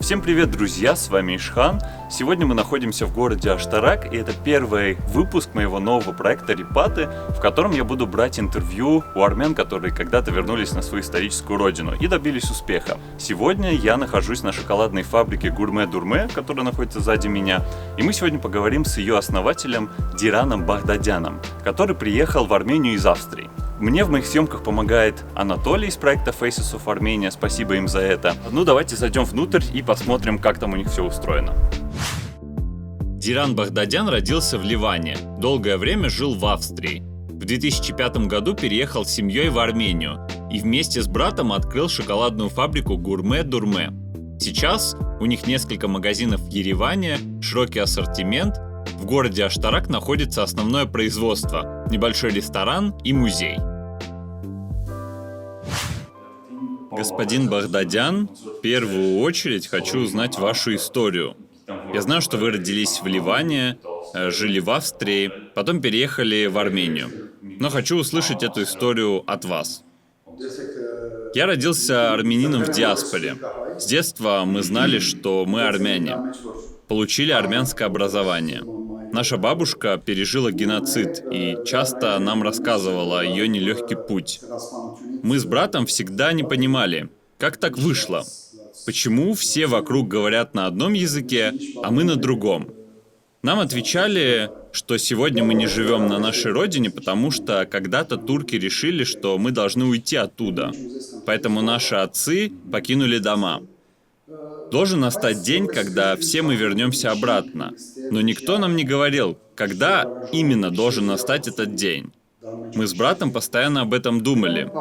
Всем привет, друзья, с вами Ишхан. Сегодня мы находимся в городе Аштарак, и это первый выпуск моего нового проекта «Репаты», в котором я буду брать интервью у армян, которые когда-то вернулись на свою историческую родину и добились успеха. Сегодня я нахожусь на шоколадной фабрике Гурме-Дурме, которая находится сзади меня, и мы сегодня поговорим с ее основателем Дираном Багдадяном, который приехал в Армению из Австрии. Мне в моих съемках помогает Анатолий из проекта Faces of Armenia, спасибо им за это. Ну давайте зайдем внутрь и посмотрим, как там у них все устроено. Диран Багдадян родился в Ливане, долгое время жил в Австрии. В 2005 году переехал с семьей в Армению и вместе с братом открыл шоколадную фабрику Гурме-Дурме. Сейчас у них несколько магазинов в Ереване, широкий ассортимент. В городе Аштарак находится основное производство, небольшой ресторан и музей. Господин Багдадян, в первую очередь хочу узнать вашу историю. Я знаю, что вы родились в Ливане, жили в Австрии, потом переехали в Армению. Но хочу услышать эту историю от вас. Я родился армянином в диаспоре. С детства мы знали, что мы армяне. Получили армянское образование. Наша бабушка пережила геноцид и часто нам рассказывала ее нелегкий путь. Мы с братом всегда не понимали, как так вышло. Почему все вокруг говорят на одном языке, а мы на другом? Нам отвечали, что сегодня мы не живем на нашей родине, потому что когда-то турки решили, что мы должны уйти оттуда. Поэтому наши отцы покинули дома. Должен настать день, когда все мы вернемся обратно. Но никто нам не говорил, когда именно должен настать этот день. Мы с братом постоянно об этом думали.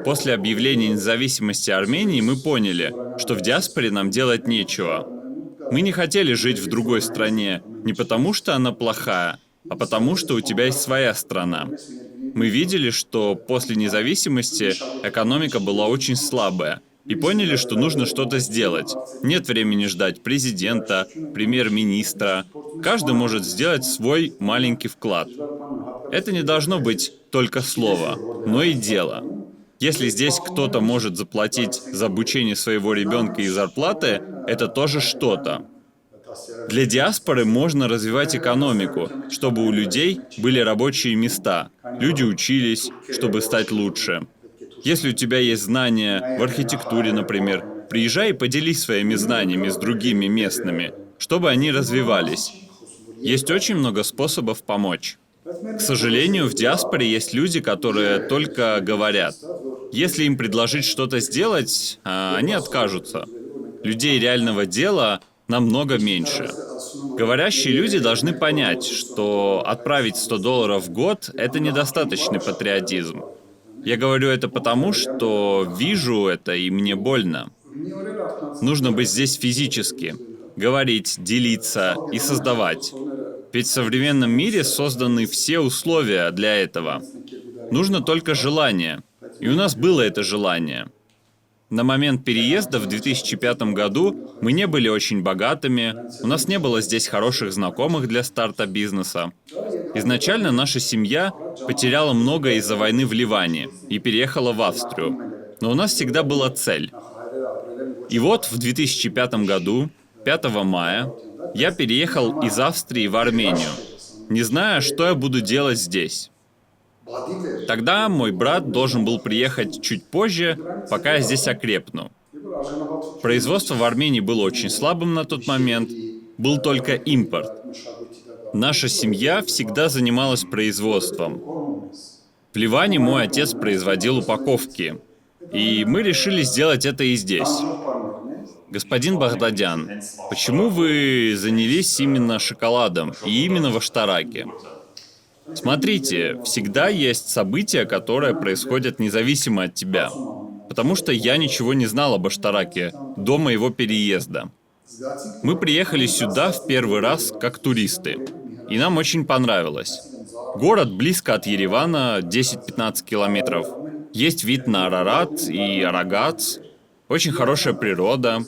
После объявления независимости Армении мы поняли, что в диаспоре нам делать нечего. Мы не хотели жить в другой стране не потому, что она плохая, а потому, что у тебя есть своя страна. Мы видели, что после независимости экономика была очень слабая. И поняли, что нужно что-то сделать. Нет времени ждать президента, премьер-министра. Каждый может сделать свой маленький вклад. Это не должно быть только слово, но и дело. Если здесь кто-то может заплатить за обучение своего ребенка и зарплаты, это тоже что-то. Для диаспоры можно развивать экономику, чтобы у людей были рабочие места. Люди учились, чтобы стать лучше. Если у тебя есть знания в архитектуре, например, приезжай и поделись своими знаниями с другими местными, чтобы они развивались. Есть очень много способов помочь. К сожалению, в диаспоре есть люди, которые только говорят. Если им предложить что-то сделать, они откажутся. Людей реального дела намного меньше. Говорящие люди должны понять, что отправить $100 в год – это недостаточный патриотизм. Я говорю это потому, что вижу это, и мне больно. Нужно быть здесь физически, говорить, делиться и создавать. Ведь в современном мире созданы все условия для этого. Нужно только желание. И у нас было это желание. На момент переезда в 2005 году мы не были очень богатыми, у нас не было здесь хороших знакомых для старта бизнеса. Изначально наша семья потеряла многое из-за войны в Ливане и переехала в Австрию. Но у нас всегда была цель. И вот в 2005 году, 5 мая, я переехал из Австрии в Армению, не зная, что я буду делать здесь. Тогда мой брат должен был приехать чуть позже, пока я здесь окрепну. Производство в Армении было очень слабым на тот момент, был только импорт. Наша семья всегда занималась производством. В Ливане мой отец производил упаковки, и мы решили сделать это и здесь. Господин Багдадян, почему вы занялись именно шоколадом и именно в Аштараке? Смотрите, всегда есть события, которые происходят независимо от тебя. Потому что я ничего не знал об Аштараке до моего переезда. Мы приехали сюда в первый раз как туристы, и нам очень понравилось. Город близко от Еревана, 10-15 километров. Есть вид на Арарат и Арагац, очень хорошая природа.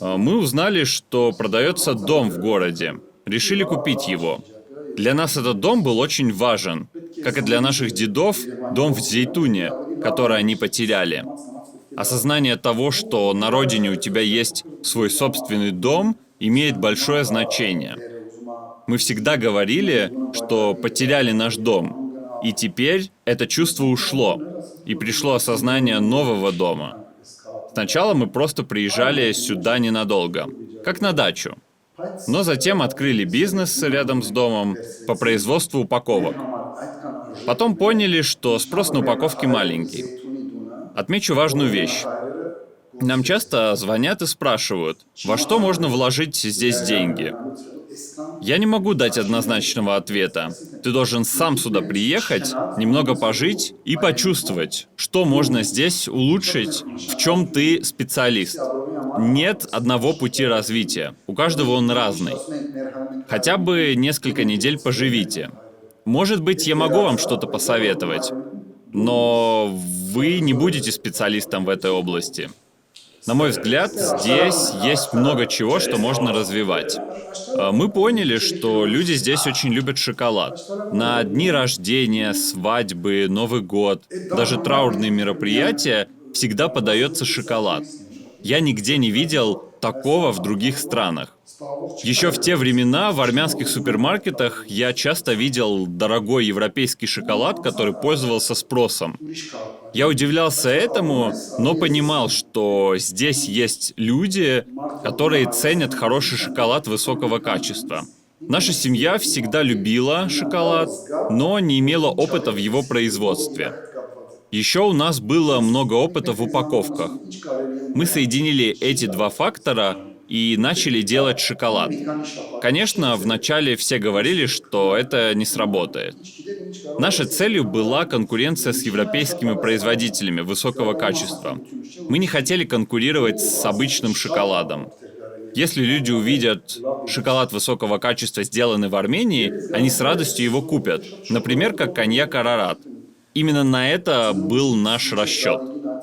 Мы узнали, что продается дом в городе, решили купить его. Для нас этот дом был очень важен, как и для наших дедов дом в Зейтуне, который они потеряли. Осознание того, что на родине у тебя есть свой собственный дом, имеет большое значение. Мы всегда говорили, что потеряли наш дом, и теперь это чувство ушло, и пришло осознание нового дома. Сначала мы просто приезжали сюда ненадолго, как на дачу. Но затем открыли бизнес рядом с домом по производству упаковок. Потом поняли, что спрос на упаковки маленький. Отмечу важную вещь. Нам часто звонят и спрашивают, во что можно вложить здесь деньги. Я не могу дать однозначного ответа. Ты должен сам сюда приехать, немного пожить и почувствовать, что можно здесь улучшить, в чем ты специалист. Нет одного пути развития. У каждого он разный. Хотя бы несколько недель поживите. Может быть, я могу вам что-то посоветовать, но вы не будете специалистом в этой области. На мой взгляд, здесь есть много чего, что можно развивать. Мы поняли, что люди здесь очень любят шоколад. На дни рождения, свадьбы, Новый год, даже траурные мероприятия всегда подается шоколад. Я нигде не видел такого в других странах. Еще в те времена в армянских супермаркетах я часто видел дорогой европейский шоколад, который пользовался спросом. Я удивлялся этому, но понимал, что здесь есть люди, которые ценят хороший шоколад высокого качества. Наша семья всегда любила шоколад, но не имела опыта в его производстве. Еще у нас было много опыта в упаковках. Мы соединили эти два фактора и начали делать шоколад. Конечно, вначале все говорили, что это не сработает. Нашей целью была конкуренция с европейскими производителями высокого качества. Мы не хотели конкурировать с обычным шоколадом. Если люди увидят шоколад высокого качества, сделанный в Армении, они с радостью его купят. Например, как коньяк Арарат. Именно на это был наш расчет.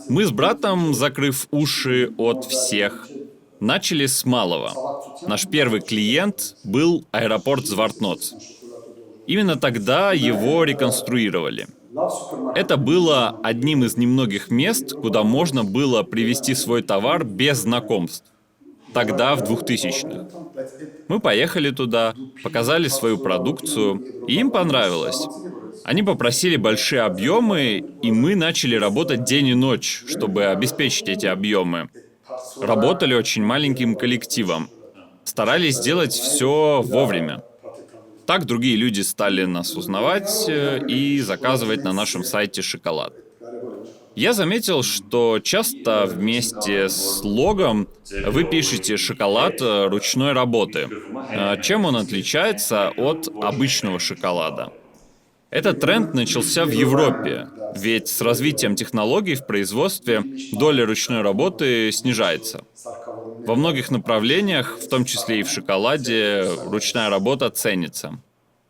Мы с братом, закрыв уши от всех, начали с малого. Наш первый клиент был аэропорт Звартноц. Именно тогда его реконструировали. Это было одним из немногих мест, куда можно было привезти свой товар без знакомств. Тогда, в 2000-х. Мы поехали туда, показали свою продукцию, и им понравилось. Они попросили большие объемы, и мы начали работать день и ночь, чтобы обеспечить эти объемы. Работали очень маленьким коллективом. Старались сделать все вовремя. Так другие люди стали нас узнавать и заказывать на нашем сайте шоколад. Я заметил, что часто вместе с логом вы пишете «шоколад ручной работы». Чем он отличается от обычного шоколада? Этот тренд начался в Европе, ведь с развитием технологий в производстве доля ручной работы снижается. Во многих направлениях, в том числе и в шоколаде, ручная работа ценится.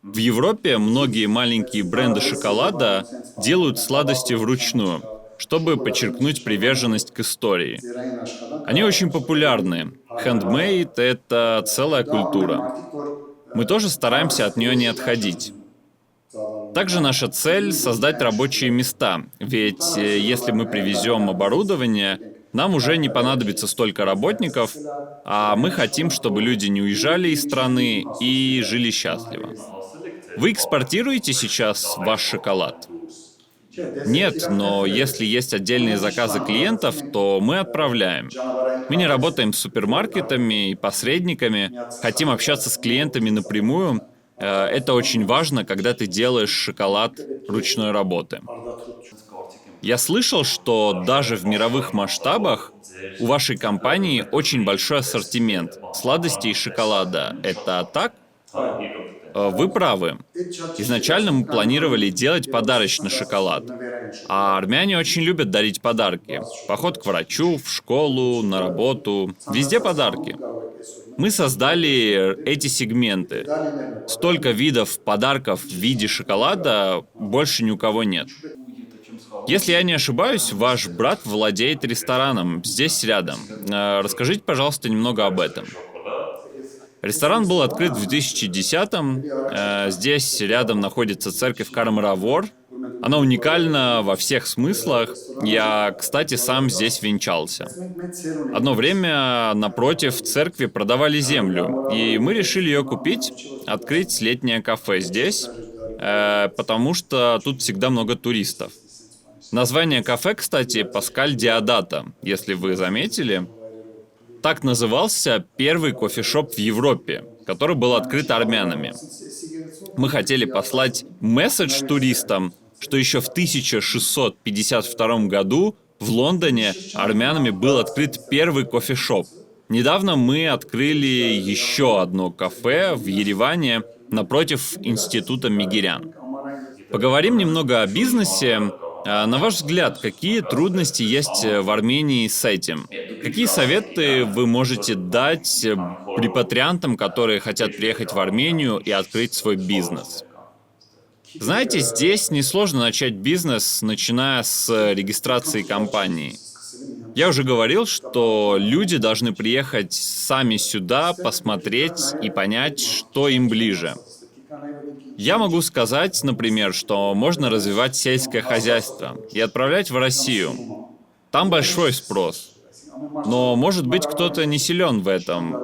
В Европе многие маленькие бренды шоколада делают сладости вручную, чтобы подчеркнуть приверженность к истории. Они очень популярны. Handmade — это целая культура. Мы тоже стараемся от нее не отходить. Также наша цель — создать рабочие места, ведь если мы привезем оборудование, нам уже не понадобится столько работников, а мы хотим, чтобы люди не уезжали из страны и жили счастливо. Вы экспортируете сейчас ваш шоколад? Нет, но если есть отдельные заказы клиентов, то мы отправляем. Мы не работаем с супермаркетами и посредниками, хотим общаться с клиентами напрямую. Это очень важно, когда ты делаешь шоколад ручной работы. Я слышал, что даже в мировых масштабах у вашей компании очень большой ассортимент сладостей и шоколада. Это так? Вы правы. Изначально мы планировали делать подарочный шоколад. А армяне очень любят дарить подарки. Поход к врачу, в школу, на работу. Везде подарки. Мы создали эти сегменты. Столько видов подарков в виде шоколада больше ни у кого нет. Если я не ошибаюсь, ваш брат владеет рестораном здесь рядом. Расскажите, пожалуйста, немного об этом. Ресторан был открыт в 2010-м. Здесь рядом находится церковь Кармаравор. Она уникальна во всех смыслах. Я, кстати, сам здесь венчался. Одно время напротив церкви продавали землю, и мы решили ее купить, открыть летнее кафе здесь, потому что тут всегда много туристов. Название кафе, кстати, Паскаль Диодата, если вы заметили. Так назывался первый кофешоп в Европе, который был открыт армянами. Мы хотели послать месседж туристам, что еще в 1652 году в Лондоне армянами был открыт первый кофешоп. Недавно мы открыли еще одно кафе в Ереване напротив Института Мегерян. Поговорим немного о бизнесе. На ваш взгляд, какие трудности есть в Армении с этим? Какие советы вы можете дать репатриантам, которые хотят приехать в Армению и открыть свой бизнес? Знаете, здесь несложно начать бизнес, начиная с регистрации компании. Я уже говорил, что люди должны приехать сами сюда, посмотреть и понять, что им ближе. Я могу сказать, например, что можно развивать сельское хозяйство и отправлять в Россию. Там большой спрос. Но, может быть, кто-то не силен в этом.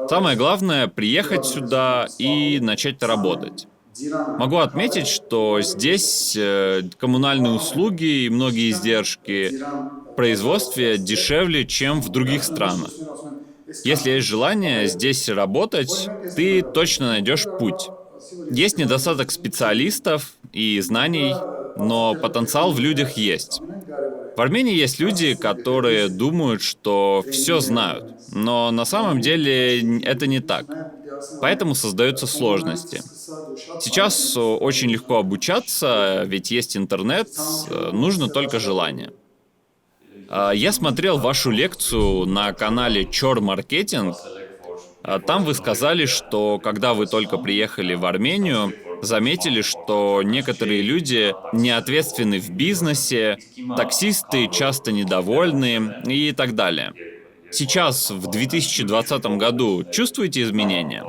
Самое главное — приехать сюда и начать работать. Могу отметить, что здесь коммунальные услуги и многие издержки в производстве дешевле, чем в других странах. Если есть желание здесь работать, ты точно найдешь путь. Есть недостаток специалистов и знаний, но потенциал в людях есть. В Армении есть люди, которые думают, что все знают, но на самом деле это не так. Поэтому создаются сложности. Сейчас очень легко обучаться, ведь есть интернет, нужно только желание. Я смотрел вашу лекцию на канале Чор Маркетинг. Там вы сказали, что когда вы только приехали в Армению, заметили, что некоторые люди не ответственны в бизнесе, таксисты часто недовольны и так далее. Сейчас, в 2020 году, чувствуете изменения?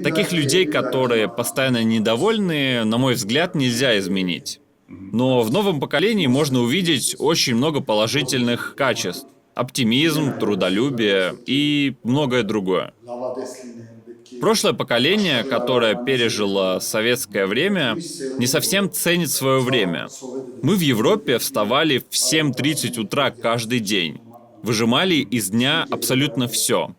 Таких людей, которые постоянно недовольны, на мой взгляд, нельзя изменить. Но в новом поколении можно увидеть очень много положительных качеств. Оптимизм, трудолюбие и многое другое. Прошлое поколение, которое пережило советское время, не совсем ценит свое время. Мы в Европе вставали в 7:30 утра каждый день. Выжимали из дня абсолютно все.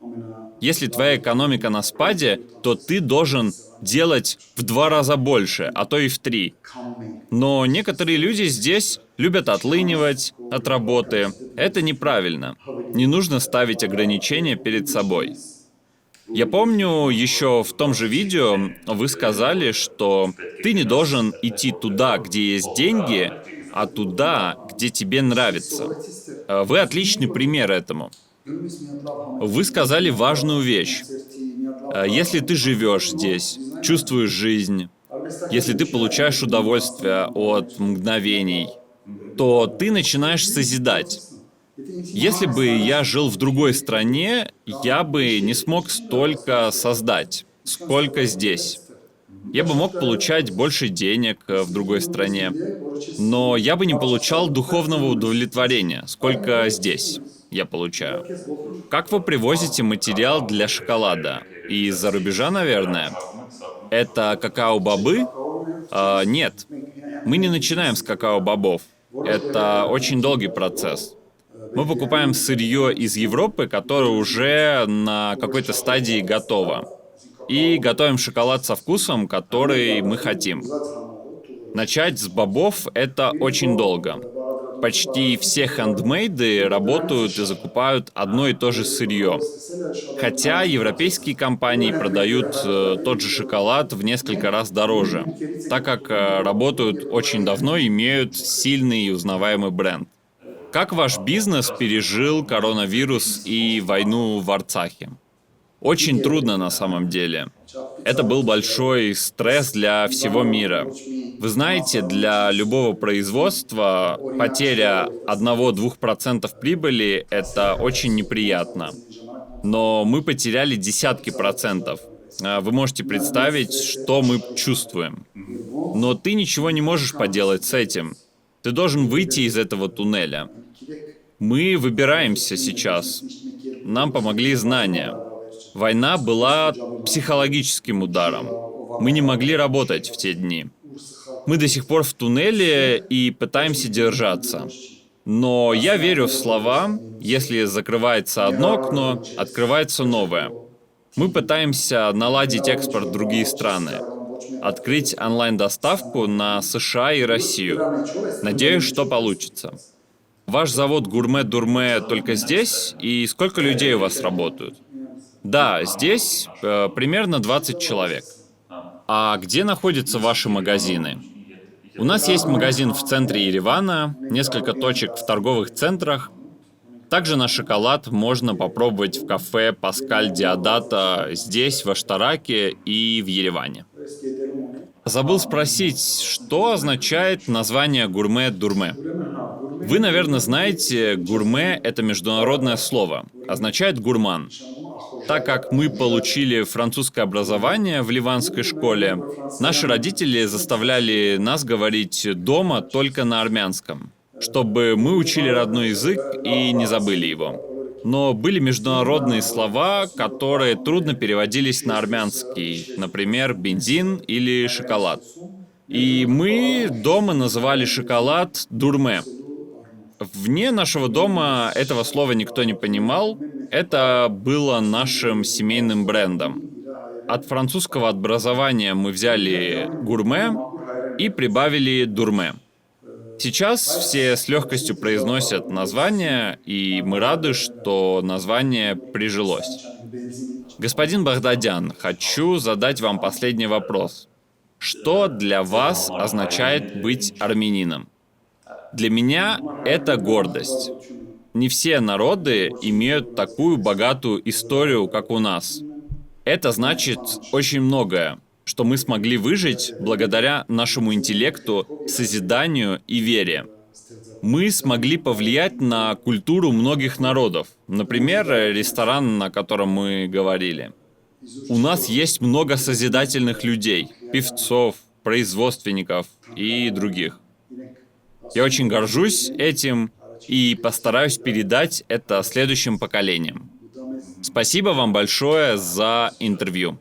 Если твоя экономика на спаде, то ты должен делать в 2 раза больше, а то и в 3. Но некоторые люди здесь любят отлынивать от работы. Это неправильно. Не нужно ставить ограничения перед собой. Я помню, еще в том же видео вы сказали, что ты не должен идти туда, где есть деньги, а туда, где тебе нравится. Вы отличный пример этому. Вы сказали важную вещь. Если ты живешь здесь, чувствуешь жизнь, если ты получаешь удовольствие от мгновений, то ты начинаешь созидать. Если бы я жил в другой стране, я бы не смог столько создать, сколько здесь. Я бы мог получать больше денег в другой стране, но я бы не получал духовного удовлетворения, сколько здесь я получаю. Как вы привозите материал для шоколада? Из-за рубежа, наверное? Это какао-бобы? Нет. Мы не начинаем с какао-бобов. Это очень долгий процесс. Мы покупаем сырье из Европы, которое уже на какой-то стадии готово. И готовим шоколад со вкусом, который мы хотим. Начать с бобов — это очень долго. Почти все хендмейды работают и закупают одно и то же сырье. Хотя европейские компании продают тот же шоколад в несколько раз дороже, так как работают очень давно и имеют сильный и узнаваемый бренд. Как ваш бизнес пережил коронавирус и войну в Арцахе? Очень трудно на самом деле. Это был большой стресс для всего мира. Вы знаете, для любого производства потеря 1-2% прибыли — это очень неприятно. Но мы потеряли десятки процентов. вы можете представить, что мы чувствуем. Но ты ничего не можешь поделать с этим. Ты должен выйти из этого туннеля. Мы выбираемся сейчас. Нам помогли знания. Война была психологическим ударом. Мы не могли работать в те дни. Мы до сих пор в туннеле и пытаемся держаться. Но я верю в слова: если закрывается одно окно, открывается новое. Мы пытаемся наладить экспорт в другие страны, открыть онлайн-доставку на США и Россию. Надеюсь, что получится. Ваш завод «Гурме-Дурме» только здесь? И сколько людей у вас работают? Да, здесь примерно 20 человек. А где находятся ваши магазины? У нас есть магазин в центре Еревана, несколько точек в торговых центрах. Также наш шоколад можно попробовать в кафе «Паскаль Диодата» здесь, в Аштараке и в Ереване. Забыл спросить, что означает название «Гурме-Дурме»? Вы, наверное, знаете, гурме — это международное слово, означает гурман. Так как мы получили французское образование в ливанской школе, наши родители заставляли нас говорить дома только на армянском, чтобы мы учили родной язык и не забыли его. Но были международные слова, которые трудно переводились на армянский, например, бензин или шоколад. И мы дома называли шоколад «дурме». Вне нашего дома этого слова никто не понимал. Это было нашим семейным брендом. От французского образования мы взяли гурме и прибавили дурме. Сейчас все с легкостью произносят название, и мы рады, что название прижилось. Господин Багдадян, хочу задать вам последний вопрос. Что для вас означает быть армянином? Для меня это гордость. Не все народы имеют такую богатую историю, как у нас. Это значит очень многое, что мы смогли выжить благодаря нашему интеллекту, созиданию и вере. Мы смогли повлиять на культуру многих народов. Например, ресторан, о котором мы говорили. У нас есть много созидательных людей, певцов, производственников и других. Я очень горжусь этим и постараюсь передать это следующим поколениям. Спасибо вам большое за интервью.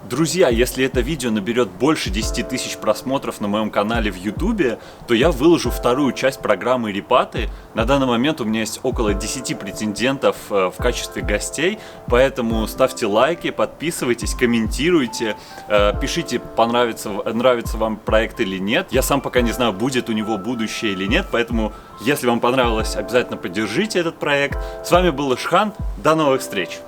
Друзья, если это видео наберет больше 10 тысяч просмотров на моем канале в YouTube, то я выложу вторую часть программы «Репаты». На данный момент у меня есть около 10 претендентов в качестве гостей, поэтому ставьте лайки, подписывайтесь, комментируйте, пишите, нравится вам проект или нет. Я сам пока не знаю, будет у него будущее или нет, поэтому, если вам понравилось, обязательно поддержите этот проект. С вами был Ишхан, до новых встреч!